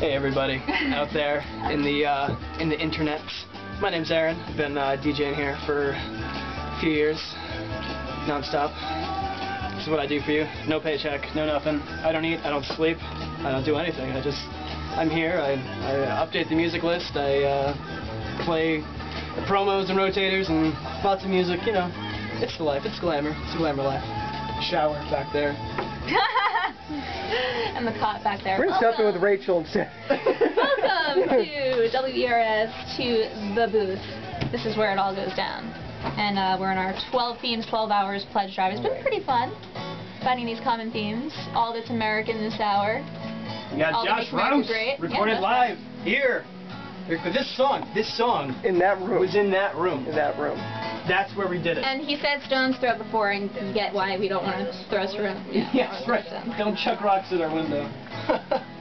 Hey everybody out there in the internet. My name's Aaron. I've been DJing here for a few years, non-stop. This is what I do for you. No paycheck, no nothing. I don't eat, I don't sleep, I don't do anything. I'm here, I update the music list, I play the promos and rotators and lots of music, you know. It's the life, it's glamour life. Shower back there. And the cot back there. We're going to stop it with Rachel instead. Welcome to WERS, to the booth. This is where it all goes down. And we're in our 12 themes, 12 hours pledge drive. It's been pretty fun, finding these common themes. All that's American this hour. We got Josh Rouse recorded live here. This song in that room. Was in that room. In that room. That's where we did it. And he said stone's throw before, and you get why we don't want to throw stones. Yes, right. Don't chuck rocks at our window.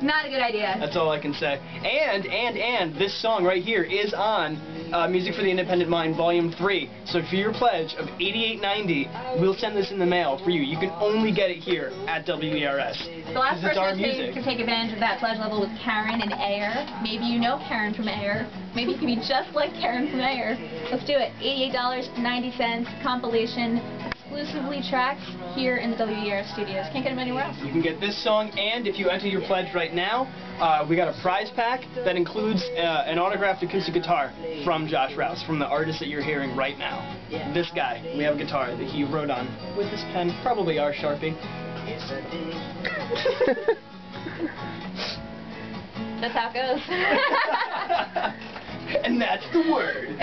Not a good idea. That's all I can say. And this song right here is on Music for the Independent Mind Volume 3. So for your pledge of $88.90, we'll send this in the mail for you. You can only get it here at WERS. The last person to take advantage of that pledge level was Karen and Ayer. Maybe you know Karen from Ayer. Maybe you can be just like Karen from Ayer. Let's do it. $88.90 compilation, exclusively tracked here in the WERS studios. Can't get them anywhere else. You can get this song, and if you enter your pledge right now, we got a prize pack that includes an autographed acoustic guitar from Josh Rouse, from the artist that you're hearing right now. This guy, we have a guitar that he wrote on with his pen, probably our Sharpie. That's how it goes. And that's the word.